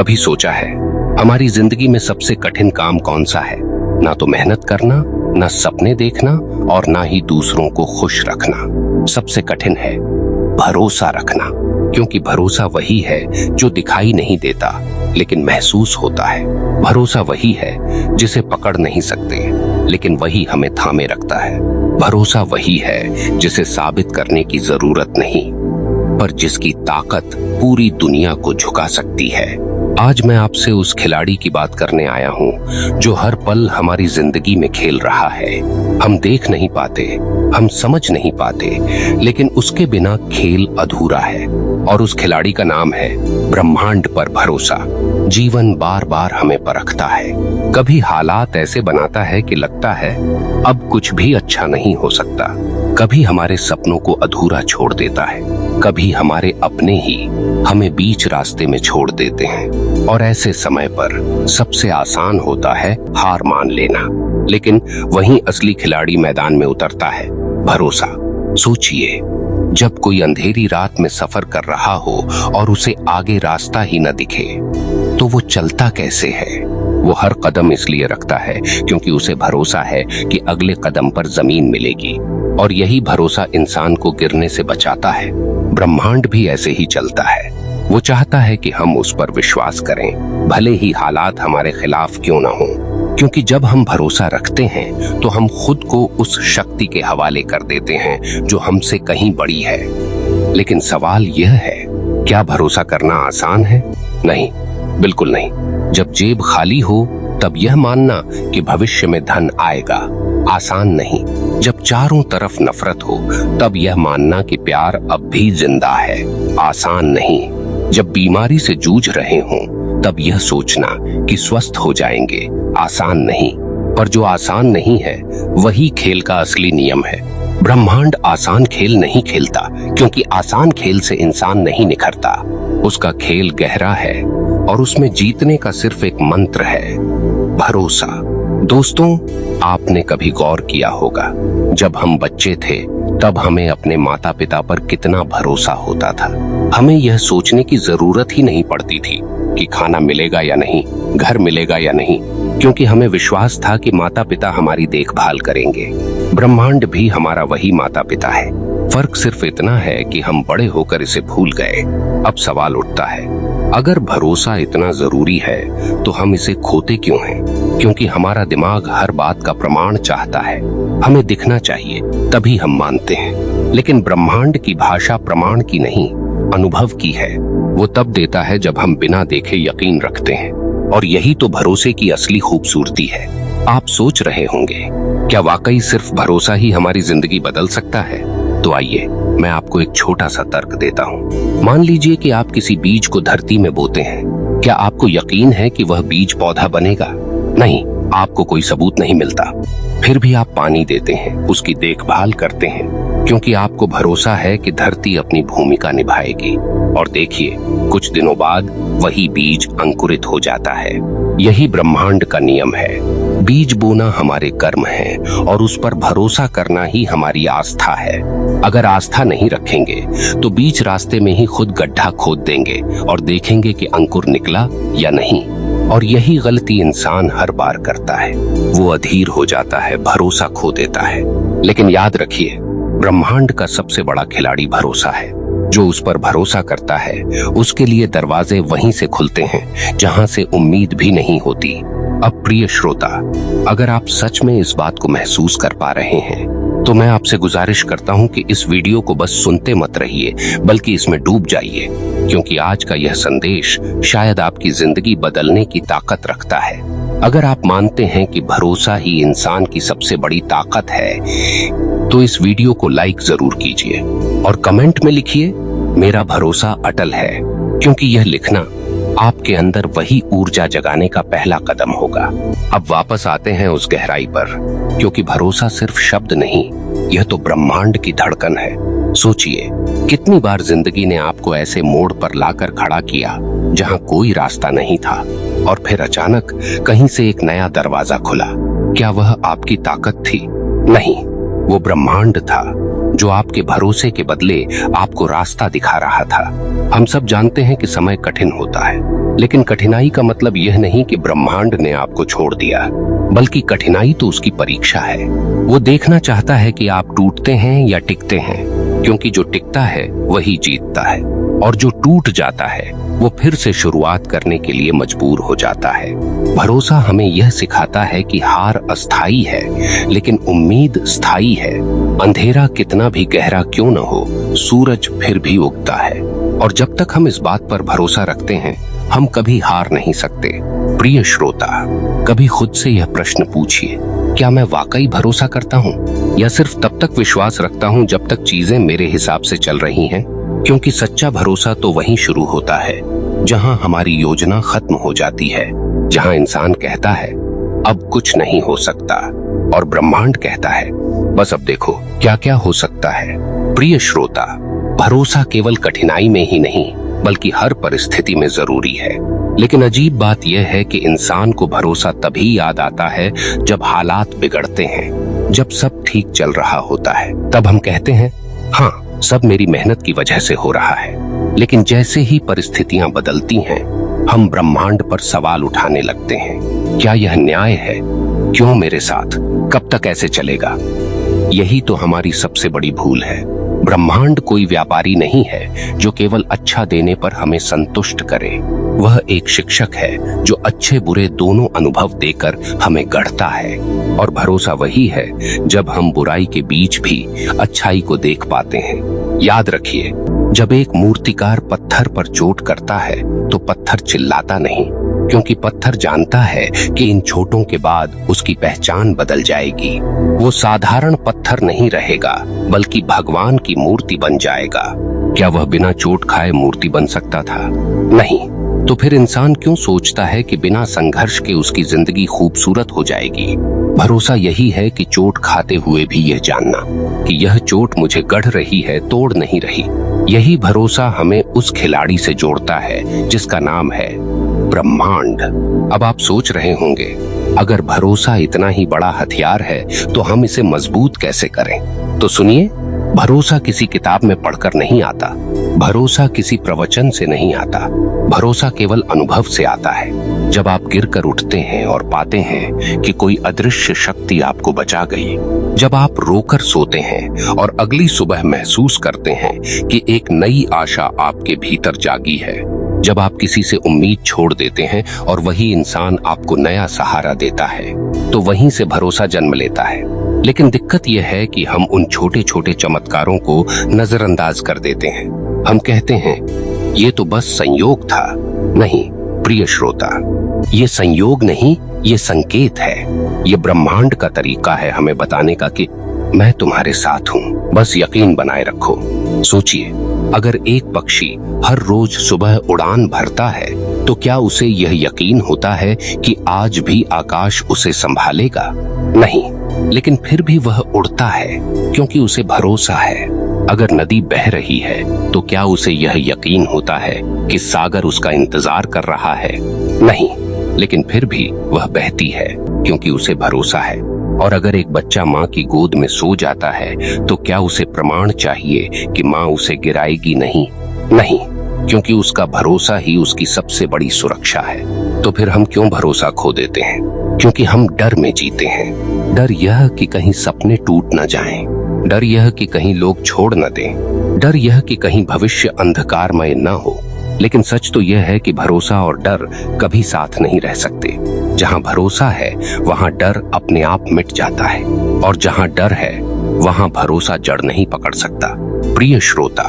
कभी सोचा है हमारी जिंदगी में सबसे कठिन काम कौन सा है? ना तो मेहनत करना, ना सपने देखना और ना ही दूसरों को खुश रखना। सबसे कठिन है भरोसा रखना, क्योंकि भरोसा वही है जो दिखाई नहीं देता लेकिन महसूस होता है। भरोसा वही है जिसे पकड़ नहीं सकते लेकिन वही हमें थामे रखता है। भरोसा वही है जिसे साबित करने की जरूरत नहीं, पर जिसकी ताकत पूरी दुनिया को झुका सकती है। आज मैं आपसे उस खिलाड़ी की बात करने आया हूँ जो हर पल हमारी जिंदगी में खेल रहा है। हम देख नहीं पाते, हम समझ नहीं पाते, लेकिन उसके बिना खेल अधूरा है। और उस खिलाड़ी का नाम है ब्रह्मांड पर भरोसा। जीवन बार बार हमें परखता है। कभी हालात ऐसे बनाता है कि लगता है अब कुछ भी अच्छा नहीं हो सकता। कभी हमारे सपनों को अधूरा छोड़ देता है, कभी हमारे अपने ही हमें बीच रास्ते में छोड़ देते हैं। और ऐसे समय पर सबसे आसान होता है हार मान लेना, लेकिन वहीं असली खिलाड़ी मैदान में उतरता है भरोसा। सोचिए, जब कोई अंधेरी रात में सफर कर रहा हो और उसे आगे रास्ता ही न दिखे तो वो चलता कैसे है? वो हर कदम इसलिए रखता है क्योंकि उसे भरोसा है कि अगले कदम पर जमीन मिलेगी, और यही भरोसा इंसान को गिरने से बचाता है। ब्रह्मांड भी ऐसे ही चलता है। वो चाहता है कि हम उस पर विश्वास करें, भले ही हालात हमारे खिलाफ क्यों न हो, क्योंकि जब हम भरोसा रखते हैं तो हम खुद को उस शक्ति के हवाले कर देते हैं जो हमसे कहीं बड़ी है। लेकिन सवाल यह है, क्या भरोसा करना आसान है? नहीं, बिल्कुल नहीं। जब जेब खाली हो तब यह मानना कि भविष्य में धन आएगा, आसान नहीं। जब चारों तरफ नफरत हो तब यह मानना कि प्यार अब भी जिंदा है, आसान नहीं। जब बीमारी से जूझ रहे हों तब यह सोचना कि स्वस्थ हो जाएंगे, आसान नहीं। पर जो आसान नहीं है वही खेल का असली नियम है। ब्रह्मांड आसान खेल नहीं खेलता, क्योंकि आसान खेल से इंसान नहीं निखरता। उसका खेल गहरा है और उसमें जीतने का सिर्फ एक मंत्र है, भरोसा। दोस्तों, आपने कभी गौर किया होगा, जब हम बच्चे थे तब हमें अपने माता पिता पर कितना भरोसा होता था। हमें यह सोचने की जरूरत ही नहीं पड़ती थी कि खाना मिलेगा या नहीं, घर मिलेगा या नहीं, क्योंकि हमें विश्वास था कि माता पिता हमारी देखभाल करेंगे। ब्रह्मांड भी हमारा वही माता पिता है। फर्क सिर्फ इतना है कि हम बड़े होकर इसे भूल गए। अब सवाल उठता है, अगर भरोसा इतना जरूरी है तो हम इसे खोते क्यों हैं? क्योंकि हमारा दिमाग हर बात का प्रमाण चाहता है। हमें दिखना चाहिए तभी हम मानते हैं। लेकिन ब्रह्मांड की भाषा प्रमाण की नहीं, अनुभव की है। वो तब देता है जब हम बिना देखे यकीन रखते हैं, और यही तो भरोसे की असली खूबसूरती है। आप सोच रहे होंगे, क्या वाकई सिर्फ भरोसा ही हमारी जिंदगी बदल सकता है? तो आइए मैं आपको एक छोटा सा तर्क देता हूँ। मान लीजिए कि आप किसी बीज को धरती में बोते हैं। क्या आपको यकीन है कि वह बीज पौधा बनेगा? नहीं, आपको कोई सबूत नहीं मिलता। फिर भी आप पानी देते हैं, उसकी देखभाल करते हैं, क्योंकि आपको भरोसा है कि धरती अपनी भूमिका निभाएगी। और देखिए, कुछ दिनों बाद वही बीज अंकुरित हो जाता है। यही ब्रह्मांड का नियम है। बीज बोना हमारे कर्म है और उस पर भरोसा करना ही हमारी आस्था है। अगर आस्था नहीं रखेंगे तो बीच रास्ते में ही खुद गड्ढा खोद देंगे और देखेंगे कि अंकुर निकला या नहीं। और यही गलती इंसान हर बार करता है। वो अधीर हो जाता है, भरोसा खो देता है। लेकिन याद रखिए, ब्रह्मांड का सबसे बड़ा खिलाड़ी भरोसा है। जो उस पर भरोसा करता है उसके लिए दरवाजे वहीं से खुलते हैं जहां से उम्मीद भी नहीं होती। अब प्रिय श्रोता, अगर आप सच में इस बात को महसूस कर पा रहे हैं तो मैं आपसे गुजारिश करता हूं कि इस वीडियो को बस सुनते मत रहिए, बल्कि इसमें डूब जाइए, क्योंकि आज का यह संदेश शायद आपकी जिंदगी बदलने की ताकत रखता है। अगर आप मानते हैं कि भरोसा ही इंसान की सबसे बड़ी ताकत है तो इस वीडियो को लाइक जरूर कीजिए और कमेंट में लिखिए, मेरा भरोसा अटल है, क्योंकि यह लिखना आपके अंदर वही ऊर्जा जगाने का पहला कदम होगा। अब वापस आते हैं उस गहराई पर, क्योंकि भरोसा सिर्फ शब्द नहीं, यह तो ब्रह्मांड की धड़कन है। सोचिए, कितनी बार जिंदगी ने आपको ऐसे मोड़ पर लाकर खड़ा किया जहां कोई रास्ता नहीं था, और फिर अचानक कहीं से एक नया दरवाजा खुला। क्या वह आपकी ताकत थी? नहीं, वो ब्रह्मांड था जो आपके भरोसे के बदले आपको रास्ता दिखा रहा था। हम सब जानते हैं कि समय कठिन होता है, लेकिन कठिनाई का मतलब यह नहीं कि ब्रह्मांड ने आपको छोड़ दिया, बल्कि कठिनाई तो उसकी परीक्षा है। वो देखना चाहता है कि आप टूटते हैं या टिकते हैं, क्योंकि जो टिकता है वही जीतता है, और जो टूट जाता है वो फिर से शुरुआत करने के लिए मजबूर हो जाता है। भरोसा हमें यह सिखाता है कि हार अस्थायी है, लेकिन उम्मीद स्थायी है। अंधेरा कितना भी गहरा क्यों न हो, सूरज फिर भी उगता है। और जब तक हम इस बात पर भरोसा रखते हैं, हम कभी हार नहीं सकते। प्रिय श्रोता, कभी खुद से यह प्रश्न पूछिए, क्या मैं वाकई भरोसा करता हूँ, या सिर्फ तब तक विश्वास रखता हूँ जब तक चीजें मेरे हिसाब से चल रही हैं? क्योंकि सच्चा भरोसा तो वहीं शुरू होता है जहां हमारी योजना खत्म हो जाती है, जहां इंसान कहता है अब कुछ नहीं हो सकता, और ब्रह्मांड कहता है बस अब देखो क्या क्या हो सकता है। प्रिय श्रोता, भरोसा केवल कठिनाई में ही नहीं बल्कि हर परिस्थिति में जरूरी है। लेकिन अजीब बात यह है कि इंसान को भरोसा तभी याद आता है जब हालात बिगड़ते हैं। जब सब ठीक चल रहा होता है तब हम कहते हैं हाँ, सब मेरी मेहनत की वजह से हो रहा है। लेकिन जैसे ही परिस्थितियां बदलती हैं, हम ब्रह्मांड पर सवाल उठाने लगते हैं। क्या यह न्याय है? क्यों मेरे साथ? कब तक ऐसे चलेगा? यही तो हमारी सबसे बड़ी भूल है। ब्रह्मांड कोई व्यापारी नहीं है जो केवल अच्छा देने पर हमें संतुष्ट करे। वह एक शिक्षक है जो अच्छे बुरे दोनों अनुभव देकर हमें गढ़ता है। और भरोसा वही है जब हम बुराई के बीच भी अच्छाई को देख पाते हैं। याद रखिए, जब एक मूर्तिकार पत्थर पर चोट करता है तो पत्थर चिल्लाता नहीं, क्योंकि पत्थर जानता है कि इन चोटों के बाद उसकी पहचान बदल जाएगी। वो साधारण पत्थर नहीं रहेगा, बल्कि भगवान की मूर्ति बन जाएगा। क्या वह बिना चोट खाए मूर्ति बन सकता था? नहीं। तो फिर इंसान क्यों सोचता है कि बिना संघर्ष के उसकी जिंदगी खूबसूरत हो जाएगी? भरोसा यही है कि चोट खाते हुए भी यह जानना कि यह चोट मुझे गढ़ रही है, तोड़ नहीं रही। यही भरोसा हमें उस खिलाड़ी से जोड़ता है जिसका नाम है ब्रह्मांड। अब आप सोच रहे होंगे, अगर भरोसा इतना ही बड़ा हथियार है तो हम इसे मजबूत कैसे करें? तो सुनिए, भरोसा किसी किताब में पढ़कर नहीं आता, भरोसा किसी प्रवचन से नहीं आता, भरोसा केवल अनुभव से आता है। जब आप गिरकर उठते हैं और पाते हैं कि कोई अदृश्य शक्ति आपको बचा गई, जब आप रोकर सोते हैं और अगली सुबह महसूस करते हैं कि एक नई आशा आपके भीतर जागी है, जब आप किसी से उम्मीद छोड़ देते हैं और वही इंसान आपको नया सहारा देता है, तो वहीं से भरोसा जन्म लेता है। लेकिन दिक्कत यह है कि हम उन छोटे छोटे चमत्कारों को नजरअंदाज कर देते हैं। हम कहते हैं ये तो बस संयोग था। नहीं प्रिय श्रोता, ये संयोग नहीं, ये संकेत है। ये ब्रह्मांड का तरीका है हमें बताने का कि मैं तुम्हारे साथ हूँ, बस यकीन बनाए रखो। सोचिए, अगर एक पक्षी हर रोज सुबह उड़ान भरता है तो क्या उसे यह यकीन होता है कि आज भी आकाश उसे संभालेगा? नहीं, लेकिन फिर भी वह उड़ता है क्योंकि उसे भरोसा है। अगर नदी बह रही है तो क्या उसे यह यकीन होता है कि सागर उसका इंतजार कर रहा है? नहीं, लेकिन फिर भी वह बहती है क्योंकि उसे भरोसा है। और अगर एक बच्चा माँ की गोद में सो जाता है तो क्या उसे प्रमाण चाहिए कि माँ उसे गिराएगी नहीं? नहीं, क्योंकि उसका भरोसा ही उसकी सबसे बड़ी सुरक्षा है। तो फिर हम क्यों भरोसा खो देते हैं? क्योंकि हम डर में जीते हैं। डर यह कि कहीं सपने टूट न जाएं, डर यह कि कहीं लोग छोड़ न दें, डर यह कि कहीं भविष्य अंधकारमय न हो। लेकिन सच तो यह है कि भरोसा और डर कभी साथ नहीं रह सकते। जहां भरोसा है वहां डर अपने आप मिट जाता है, और जहां डर है वहां भरोसा जड़ नहीं पकड़ सकता। प्रिय श्रोता,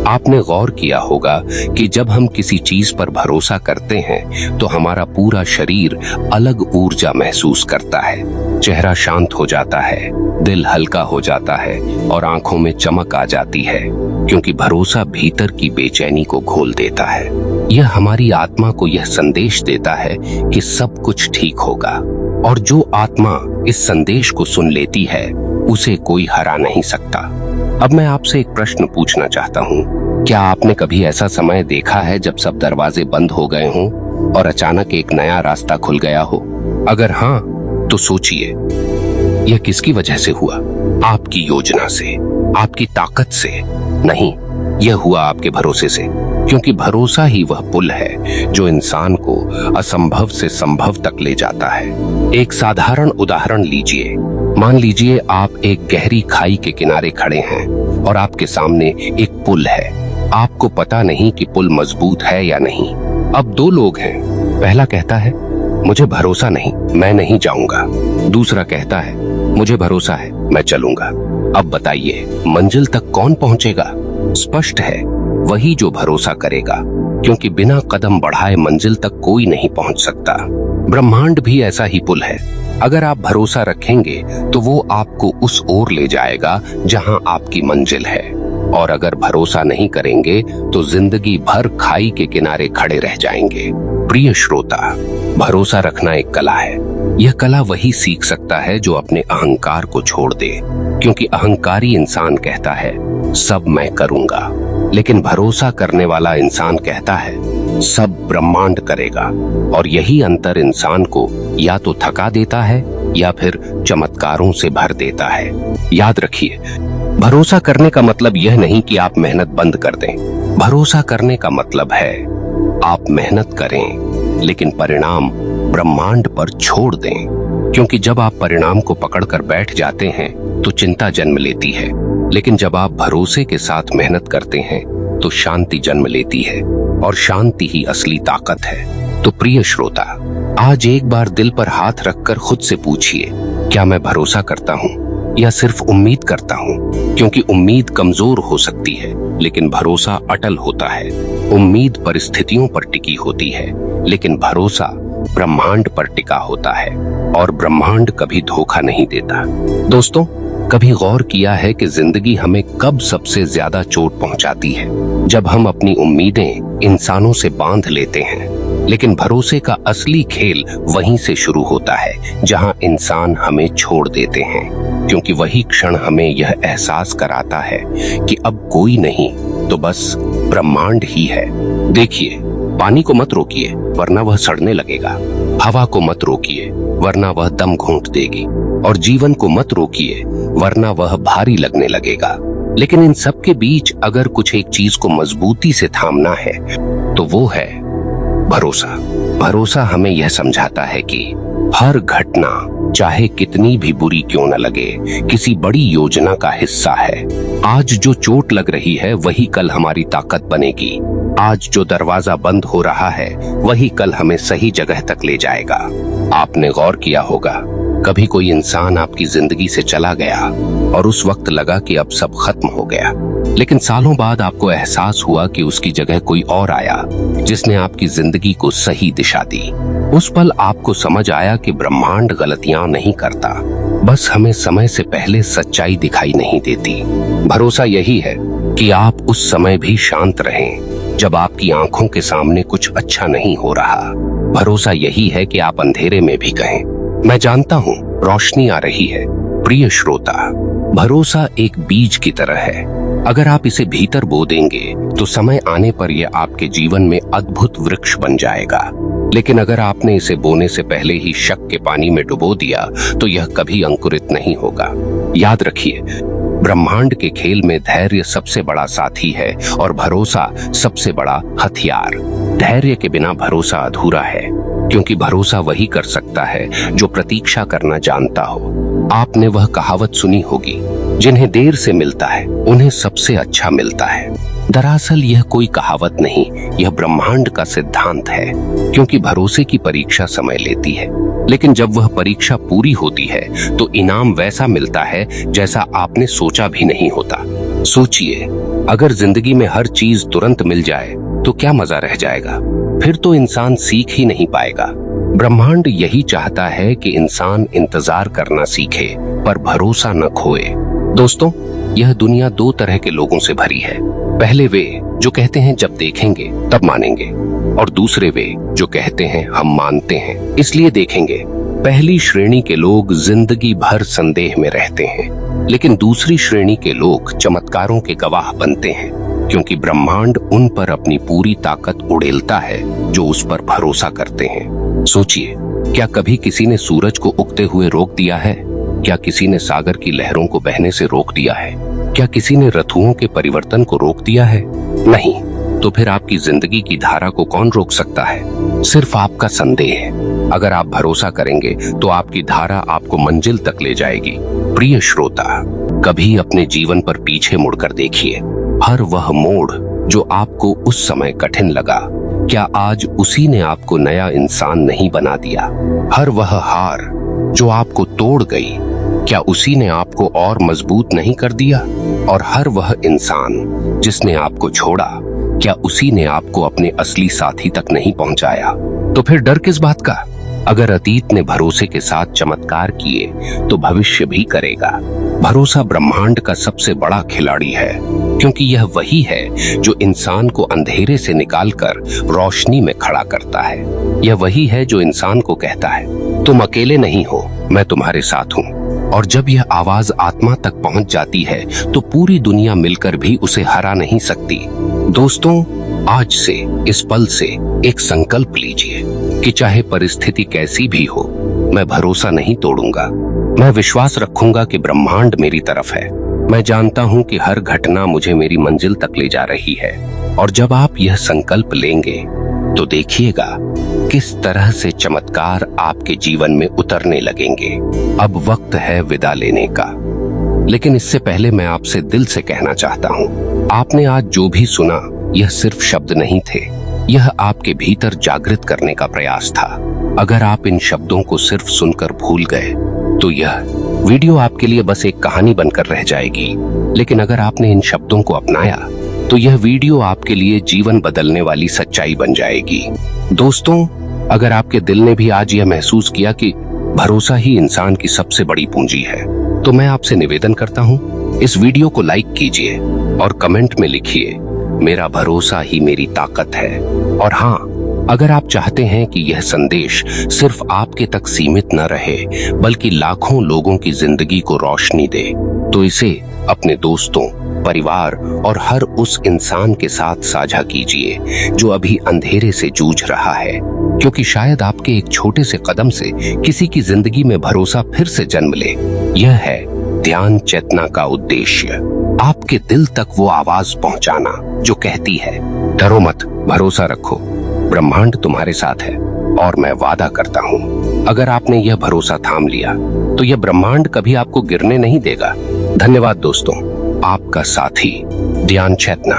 आपने गौर किया होगा कि जब हम किसी चीज पर भरोसा करते हैं तो हमारा पूरा शरीर अलग ऊर्जा महसूस करता है। चेहरा शांत हो जाता है, दिल हल्का हो जाता है और आंखों में चमक आ जाती है, क्योंकि भरोसा भीतर की बेचैनी को घोल देता है। यह हमारी आत्मा को यह संदेश देता है कि सब कुछ ठीक होगा, और जो आत्मा इस संदेश को सुन लेती है उसे कोई हरा नहीं सकता। अब मैं आपसे एक प्रश्न पूछना चाहता हूँ, क्या आपने कभी ऐसा समय देखा है जब सब दरवाजे बंद हो गए हों और अचानक एक नया रास्ता खुल गया हो? अगर हाँ, तो सोचिए, यह किसकी वजह से हुआ? आपकी योजना से, आपकी ताकत से नहीं, यह हुआ आपके भरोसे से। क्योंकि भरोसा ही वह पुल है जो इंसान को असंभव से संभव तक ले जाता है। एक साधारण उदाहरण लीजिए। मान लीजिए आप एक गहरी खाई के किनारे खड़े हैं और आपके सामने एक पुल है। आपको पता नहीं कि पुल मजबूत है या नहीं। अब दो लोग हैं। पहला कहता है मुझे भरोसा नहीं, मैं नहीं जाऊंगा। दूसरा कहता है मुझे भरोसा है, मैं चलूंगा। अब बताइए मंजिल तक कौन पहुंचेगा? स्पष्ट है वही जो भरोसा करेगा, क्योंकि बिना कदम बढ़ाए मंजिल तक कोई नहीं पहुंच सकता। ब्रह्मांड भी ऐसा ही पुल है। अगर आप भरोसा रखेंगे तो वो आपको उस ओर ले जाएगा जहां आपकी मंजिल है, और अगर भरोसा नहीं करेंगे तो जिंदगी भर खाई के किनारे खड़े रह जाएंगे। प्रिय श्रोता, भरोसा रखना एक कला है। यह कला वही सीख सकता है जो अपने अहंकार को छोड़ दे, क्योंकि अहंकारी इंसान कहता है सब मैं करूंगा, लेकिन भरोसा करने वाला इंसान कहता है सब ब्रह्मांड करेगा। और यही अंतर इंसान को या तो थका देता है या फिर चमत्कारों से भर देता है। याद रखिए, भरोसा करने का मतलब यह नहीं कि आप मेहनत बंद कर दें। भरोसा करने का मतलब है आप मेहनत करें लेकिन परिणाम ब्रह्मांड पर छोड़ दें, क्योंकि जब आप परिणाम को पकड़कर बैठ जाते हैं तो चिंता जन्म लेती है, लेकिन जब आप भरोसे के साथ मेहनत करते हैं तो शांति जन्म लेती है, और शांति ही असली ताकत है। तो प्रिय श्रोता, आज एक बार दिल पर हाथ रखकर खुद से पूछिए, क्या मैं भरोसा करता हूँ या सिर्फ उम्मीद करता हूँ? क्योंकि उम्मीद कमजोर हो सकती है लेकिन भरोसा अटल होता है। उम्मीद परिस्थितियों पर टिकी होती है लेकिन भरोसा ब्रह्मांड पर टिका होता है, और ब्रह्मांड कभी धोखा नहीं देता। दोस्तों, कभी गौर किया है कि जिंदगी हमें कब सबसे ज्यादा चोट पहुंचाती है? जब हम अपनी उम्मीदें इंसानों से बांध लेते हैं। लेकिन भरोसे का असली खेल वहीं से शुरू होता है जहां इंसान हमें छोड़ देते हैं, क्योंकि वही क्षण हमें यह एहसास कराता है कि अब कोई नहीं तो बस ब्रह्मांड ही है। देखिए, पानी को मत रोकिए वरना वह सड़ने लगेगा। हवा को मत रोकिए वरना वह दम घोंट देगी, और जीवन को मत रोकिए वरना वह भारी लगने लगेगा। लेकिन इन सब के बीच अगर कुछ एक चीज को मजबूती से थामना है तो वो है भरोसा। भरोसा हमें यह समझाता है कि हर घटना, चाहे कितनी भी बुरी क्यों न लगे, किसी बड़ी योजना का हिस्सा है। आज जो चोट लग रही है वही कल हमारी ताकत बनेगी। आज जो दरवाजा बंद हो रहा है वही कल हमें सही जगह तक ले जाएगा। आपने गौर किया होगा, कभी कोई इंसान आपकी जिंदगी से चला गया और उस वक्त लगा कि अब सब खत्म हो गया, लेकिन सालों बाद आपको एहसास हुआ कि उसकी जगह कोई और आया जिसने आपकी जिंदगी को सही दिशा दी। उस पल आपको समझ आया कि ब्रह्मांड गलतियां नहीं करता, बस हमें समय से पहले सच्चाई दिखाई नहीं देती। भरोसा यही है कि आप उस समय भी शांत रहें जब आपकी आंखों के सामने कुछ अच्छा नहीं हो रहा। भरोसा यही है कि आप अंधेरे में भी कहें, मैं जानता हूँ रोशनी आ रही है। प्रिय श्रोता, भरोसा एक बीज की तरह है। अगर आप इसे भीतर बो देंगे तो समय आने पर यह आपके जीवन में अद्भुत वृक्ष बन जाएगा। लेकिन अगर आपने इसे बोने से पहले ही शक के पानी में डुबो दिया तो यह कभी अंकुरित नहीं होगा। याद रखिए, ब्रह्मांड के खेल में धैर्य सबसे बड़ा साथी है और भरोसा सबसे बड़ा हथियार। धैर्य के बिना भरोसा अधूरा है, क्योंकि भरोसा वही कर सकता है जो प्रतीक्षा करना जानता हो। आपने वह कहावत सुनी होगी, जिन्हें देर से मिलता है उन्हें सबसे अच्छा मिलता है। दरअसल यह कोई कहावत नहीं, यह ब्रह्मांड का सिद्धांत है, क्योंकि भरोसे की परीक्षा समय लेती है, लेकिन जब वह परीक्षा पूरी होती है तो इनाम वैसा मिलता है जैसा आपने सोचा भी नहीं होता। सोचिए, अगर जिंदगी में हर चीज तुरंत मिल जाए तो क्या मजा रह जाएगा? फिर तो इंसान सीख ही नहीं पाएगा। ब्रह्मांड यही चाहता है कि इंसान इंतजार करना सीखे पर भरोसा न खोए। दोस्तों, यह दुनिया दो तरह के लोगों से भरी है। पहले वे जो कहते हैं जब देखेंगे तब मानेंगे, और दूसरे वे जो कहते हैं हम मानते हैं इसलिए देखेंगे। पहली श्रेणी के लोग जिंदगी भर संदेह में रहते हैं, लेकिन दूसरी श्रेणी के लोग चमत्कारों के गवाह बनते हैं, क्योंकि ब्रह्मांड उन पर अपनी पूरी ताकत उड़ेलता है जो उस पर भरोसा करते हैं। सोचिए, क्या कभी किसी ने सूरज को उगते हुए रोक दिया है? क्या किसी ने सागर की लहरों को बहने से रोक दिया है? क्या किसी ने ऋतुओं के परिवर्तन को रोक दिया है? नहीं। तो फिर आपकी जिंदगी की धारा को कौन रोक सकता है? सिर्फ आपका संदेह। अगर आप भरोसा करेंगे तो आपकी धारा आपको मंजिल तक ले जाएगी। प्रिय श्रोता, कभी अपने जीवन पर पीछे मुड़कर देखिए। हर वह मोड़ जो आपको उस समय कठिन लगा, क्या आज उसी ने आपको नया इंसान नहीं बना दिया? हर वह हार जो आपको तोड़ गई, क्या उसी ने आपको और मजबूत नहीं कर दिया? और हर वह इंसान जिसने आपको छोड़ा, क्या उसी ने आपको अपने असली साथी तक नहीं पहुंचाया? तो फिर डर किस बात का? अगर अतीत ने भरोसे के साथ चमत्कार किए तो भविष्य भी करेगा। भरोसा ब्रह्मांड का सबसे बड़ा खिलाड़ी है, क्योंकि यह वही है जो इंसान को अंधेरे से निकालकर रोशनी में खड़ा करता है। यह वही है जो इंसान को कहता है, तुम अकेले नहीं हो, मैं तुम्हारे साथ हूँ। और जब यह आवाज आत्मा तक पहुंच जाती है तो पूरी दुनिया मिलकर भी उसे हरा नहीं सकती। दोस्तों, आज से, इस पल से एक संकल्प लीजिए कि चाहे परिस्थिति कैसी भी हो, मैं भरोसा नहीं तोड़ूंगा। मैं विश्वास रखूंगा कि ब्रह्मांड मेरी तरफ है। मैं जानता हूं कि हर घटना मुझे मेरी मंजिल तक ले जा रही है। और जब आप यह संकल्प लेंगे तो देखिएगा किस तरह से चमत्कार आपके जीवन में उतरने लगेंगे। अब वक्त है विदा लेने का, लेकिन इससे पहले मैं आपसे दिल से कहना चाहता हूं, आपने आज जो भी सुना, यह सिर्फ शब्द नहीं थे, यह आपके भीतर जागृत करने का प्रयास था। अगर आप इन शब्दों को सिर्फ सुनकर भूल गए तो यह वीडियो आपके लिए बस एक कहानी बनकर रह जाएगी। लेकिन अगर आपने इन शब्दों को अपनाया तो यह वीडियो आपके लिए जीवन बदलने वाली सच्चाई बन जाएगी। दोस्तों, अगर आपके दिल ने भी आज यह महसूस किया कि भरोसा ही इंसान की सबसे बड़ी पूंजी है, तो मैं आपसे निवेदन करता हूँ, इस वीडियो को लाइक कीजिए और कमेंट में लिखिए, मेरा भरोसा ही मेरी ताकत है। और हाँ, अगर आप चाहते हैं कि यह संदेश सिर्फ आपके तक सीमित न रहे, बल्कि लाखों लोगों की जिंदगी को रोशनी दे, तो इसे अपने दोस्तों, परिवार और हर उस इंसान के साथ साझा कीजिए जो अभी अंधेरे से जूझ रहा है, क्योंकि शायद आपके एक छोटे से कदम से किसी की जिंदगी में भरोसा फिर से जन्म ले। यह है ध्यान चेतना का उद्देश्य, आपके दिल तक वो आवाज पहुंचाना जो कहती है, डरो मत, भरोसा रखो, ब्रह्मांड तुम्हारे साथ है। और मैं वादा करता हूँ, अगर आपने यह भरोसा थाम लिया तो यह ब्रह्मांड कभी आपको गिरने नहीं देगा। धन्यवाद दोस्तों, आपका साथी ध्यान चेतना।